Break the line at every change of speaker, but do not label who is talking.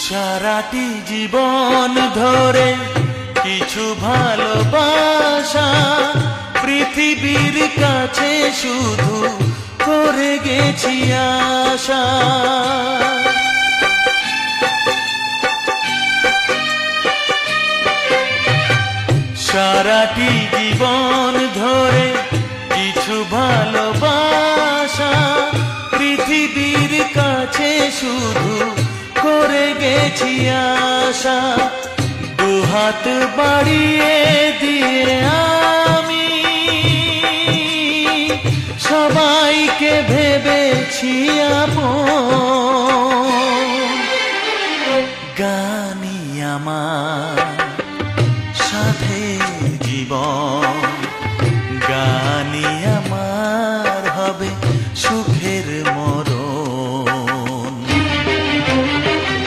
সারাটি জীবন ধরে কিছু ভালোবাসা পৃথিবীর কাছে শুধু করে গেছি আশা। সারাটি জীবন ধরে কিছু ভালোবাসা পৃথিবীর কাছে শুধু করে গেছি আশা। দুহাত বাড়িয়ে দিয়ে আমি সবাইকে ভেবেছি আপন। গানই আমার সাথে জীবন।